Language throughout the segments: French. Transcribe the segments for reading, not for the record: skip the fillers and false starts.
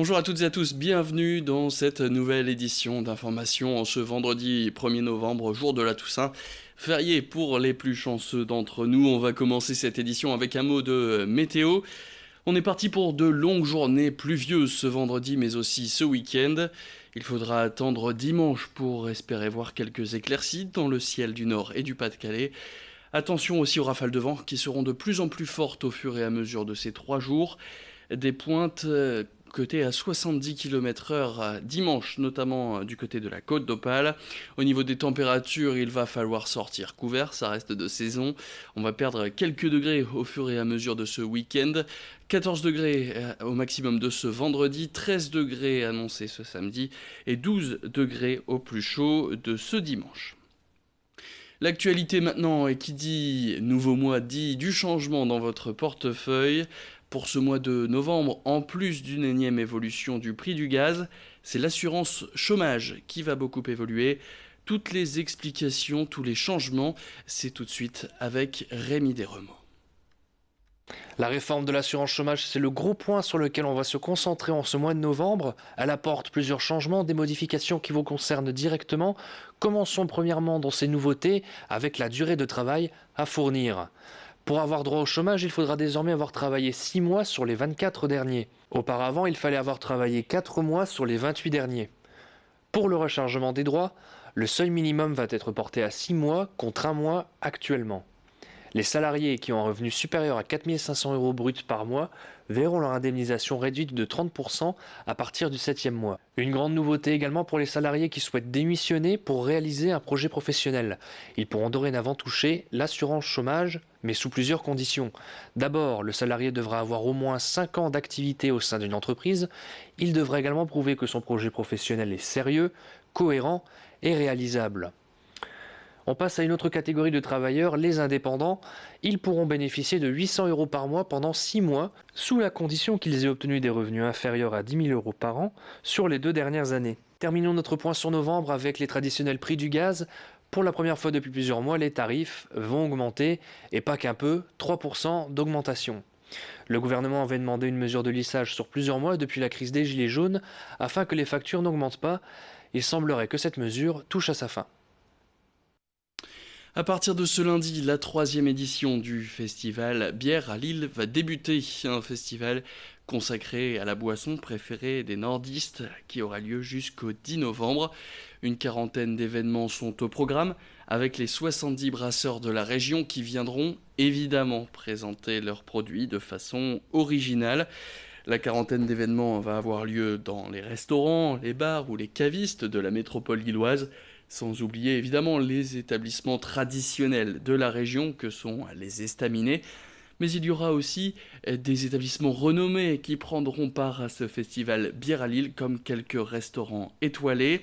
Bonjour à toutes et à tous, bienvenue dans cette nouvelle édition d'information en ce vendredi 1er novembre, jour de la Toussaint, férié pour les plus chanceux d'entre nous. On va commencer cette édition avec un mot de météo. On est parti pour de longues journées pluvieuses ce vendredi mais aussi ce week-end. Il faudra attendre dimanche pour espérer voir quelques éclaircies dans le ciel du Nord et du Pas-de-Calais. Attention aussi aux rafales de vent qui seront de plus en plus fortes au fur et à mesure de ces 3 jours. Des pointes cotées à 70 km/h dimanche, notamment du côté de la Côte d'Opale. Au niveau des températures, il va falloir sortir couvert, ça reste de saison. On va perdre quelques degrés au fur et à mesure de ce week-end. 14 degrés au maximum de ce vendredi, 13 degrés annoncés ce samedi et 12 degrés au plus chaud de ce dimanche. L'actualité maintenant, et qui dit nouveau mois, dit du changement dans votre portefeuille. Pour ce mois de novembre, en plus d'une énième évolution du prix du gaz, c'est l'assurance chômage qui va beaucoup évoluer. Toutes les explications, tous les changements, c'est tout de suite avec Rémi Desremaux. La réforme de l'assurance chômage, c'est le gros point sur lequel on va se concentrer en ce mois de novembre. Elle apporte plusieurs changements, des modifications qui vous concernent directement. Commençons premièrement dans ces nouveautés avec la durée de travail à fournir. Pour avoir droit au chômage, il faudra désormais avoir travaillé 6 mois sur les 24 derniers. Auparavant, il fallait avoir travaillé 4 mois sur les 28 derniers. Pour le rechargement des droits, le seuil minimum va être porté à 6 mois contre 1 mois actuellement. Les salariés qui ont un revenu supérieur à 4 500 € bruts par mois verront leur indemnisation réduite de 30% à partir du 7e mois. Une grande nouveauté également pour les salariés qui souhaitent démissionner pour réaliser un projet professionnel. Ils pourront dorénavant toucher l'assurance chômage, mais sous plusieurs conditions. D'abord, le salarié devra avoir au moins 5 ans d'activité au sein d'une entreprise. Il devra également prouver que son projet professionnel est sérieux, cohérent et réalisable. On passe à une autre catégorie de travailleurs, les indépendants. Ils pourront bénéficier de 800 € par mois pendant 6 mois, sous la condition qu'ils aient obtenu des revenus inférieurs à 10 000 € par an sur les 2 dernières années. Terminons notre point sur novembre avec les traditionnels prix du gaz. Pour la première fois depuis plusieurs mois, les tarifs vont augmenter, et pas qu'un peu, 3% d'augmentation. Le gouvernement avait demandé une mesure de lissage sur plusieurs mois depuis la crise des Gilets jaunes, afin que les factures n'augmentent pas. Il semblerait que cette mesure touche à sa fin. À partir de ce lundi, la 3e édition du festival Bière à Lille va débuter, un festival consacré à la boisson préférée des nordistes qui aura lieu jusqu'au 10 novembre. Une quarantaine d'événements sont au programme avec les 70 brasseurs de la région qui viendront évidemment présenter leurs produits de façon originale. La quarantaine d'événements va avoir lieu dans les restaurants, les bars ou les cavistes de la métropole lilloise. Sans oublier évidemment les établissements traditionnels de la région que sont les estaminets. Mais il y aura aussi des établissements renommés qui prendront part à ce festival Bière à Lille, comme quelques restaurants étoilés.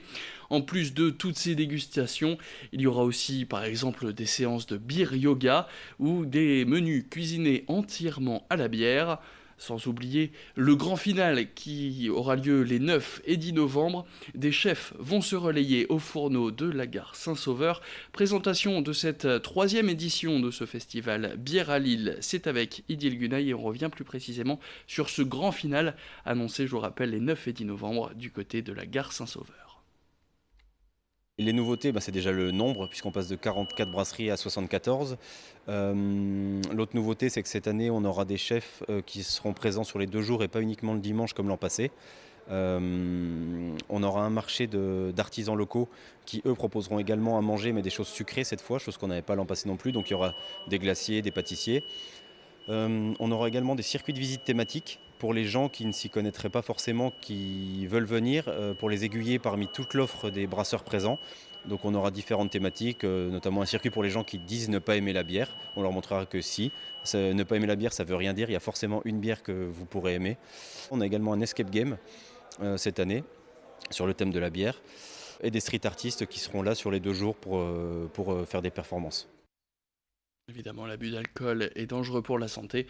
En plus de toutes ces dégustations, il y aura aussi par exemple des séances de beer yoga ou des menus cuisinés entièrement à la bière. Sans oublier le grand final qui aura lieu les 9 et 10 novembre. Des chefs vont se relayer au fourneau de la gare Saint-Sauveur. Présentation de cette 3e édition de ce festival Bière à Lille, c'est avec Idil Gunay et on revient plus précisément sur ce grand final annoncé, je vous rappelle, les 9 et 10 novembre du côté de la gare Saint-Sauveur. Les nouveautés, c'est déjà le nombre, puisqu'on passe de 44 brasseries à 74. L'autre nouveauté, c'est que cette année, on aura des chefs qui seront présents sur les 2 jours et pas uniquement le dimanche comme l'an passé. On aura un marché d'artisans locaux qui, eux, proposeront également à manger, mais des choses sucrées cette fois, chose qu'on n'avait pas l'an passé non plus. Donc il y aura des glaciers, des pâtissiers. On aura également des circuits de visite thématiques pour les gens qui ne s'y connaîtraient pas forcément, qui veulent venir, pour les aiguiller parmi toute l'offre des brasseurs présents. Donc on aura différentes thématiques, notamment un circuit pour les gens qui disent ne pas aimer la bière. On leur montrera que si, ne pas aimer la bière, ça ne veut rien dire, il y a forcément une bière que vous pourrez aimer. On a également un escape game cette année sur le thème de la bière et des street artistes qui seront là sur les 2 jours pour faire des performances. Évidemment, l'abus d'alcool est dangereux pour la santé.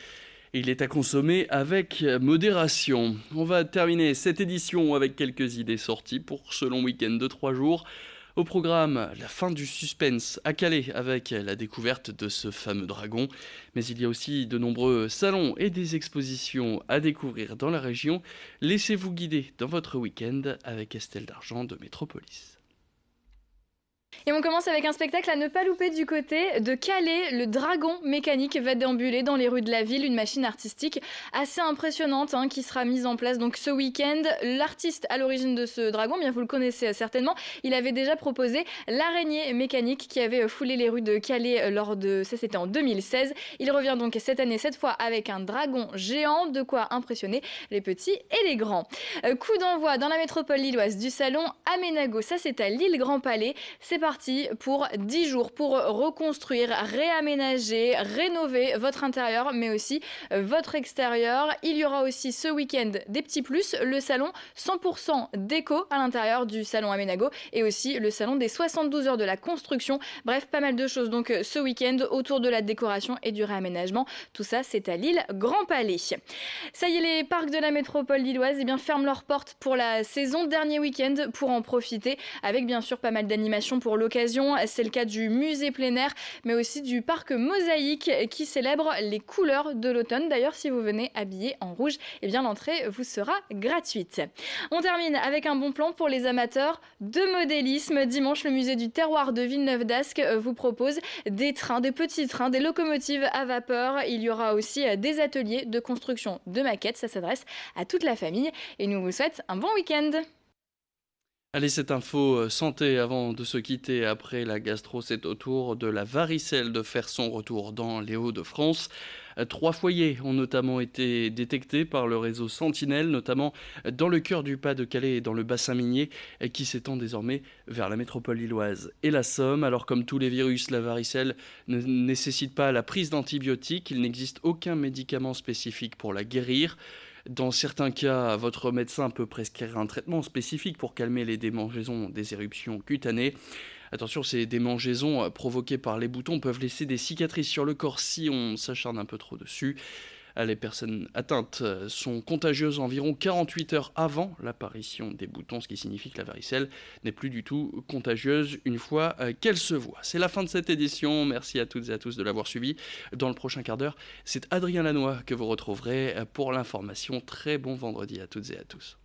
Il est à consommer avec modération. On va terminer cette édition avec quelques idées sorties pour ce long week-end de 3 jours. Au programme, la fin du suspense à Calais avec la découverte de ce fameux dragon. Mais il y a aussi de nombreux salons et des expositions à découvrir dans la région. Laissez-vous guider dans votre week-end avec Estelle Dargent de Métropolis. Et on commence avec un spectacle à ne pas louper du côté de Calais. Le dragon mécanique va déambuler dans les rues de la ville, une machine artistique assez impressionnante qui sera mise en place donc ce week-end. L'artiste à l'origine de ce dragon, bien vous le connaissez certainement, il avait déjà proposé l'araignée mécanique qui avait foulé les rues de Calais c'était en 2016. Il revient donc cette année, cette fois avec un dragon géant, de quoi impressionner les petits et les grands. Coup d'envoi dans la métropole lilloise du salon Aménago, ça c'est à Lille Grand Palais. C'est parti pour 10 jours pour reconstruire, réaménager, rénover votre intérieur mais aussi votre extérieur. Il y aura aussi ce week-end des petits plus, le salon 100% déco à l'intérieur du salon Aménago et aussi le salon des 72 heures de la construction. Bref, pas mal de choses donc ce week-end autour de la décoration et du réaménagement. Tout ça, c'est à Lille Grand Palais. Ça y est, les parcs de la métropole lilloise ferment leurs portes pour la saison. Dernier week-end pour en profiter avec bien sûr pas mal d'animations pour l'occasion. C'est le cas du musée plein air, mais aussi du parc Mosaïque qui célèbre les couleurs de l'automne. D'ailleurs, si vous venez habillé en rouge, l'entrée vous sera gratuite. On termine avec un bon plan pour les amateurs de modélisme. Dimanche, le musée du terroir de Villeneuve-d'Ascq vous propose des trains, des petits trains, des locomotives à vapeur. Il y aura aussi des ateliers de construction de maquettes. Ça s'adresse à toute la famille et nous vous souhaitons un bon week-end. Allez, cette info santé avant de se quitter après la gastro, c'est au tour de la varicelle de faire son retour dans les Hauts-de-France. 3 foyers ont notamment été détectés par le réseau Sentinelle, notamment dans le cœur du Pas-de-Calais et dans le bassin minier, qui s'étend désormais vers la métropole lilloise et la Somme. Alors comme tous les virus, la varicelle ne nécessite pas la prise d'antibiotiques, il n'existe aucun médicament spécifique pour la guérir. Dans certains cas, votre médecin peut prescrire un traitement spécifique pour calmer les démangeaisons des éruptions cutanées. Attention, ces démangeaisons provoquées par les boutons peuvent laisser des cicatrices sur le corps si on s'acharne un peu trop dessus. Les personnes atteintes sont contagieuses environ 48 heures avant l'apparition des boutons, ce qui signifie que la varicelle n'est plus du tout contagieuse une fois qu'elle se voit. C'est la fin de cette édition. Merci à toutes et à tous de l'avoir suivi. Dans le prochain quart d'heure, c'est Adrien Lanois que vous retrouverez pour l'information. Très bon vendredi à toutes et à tous.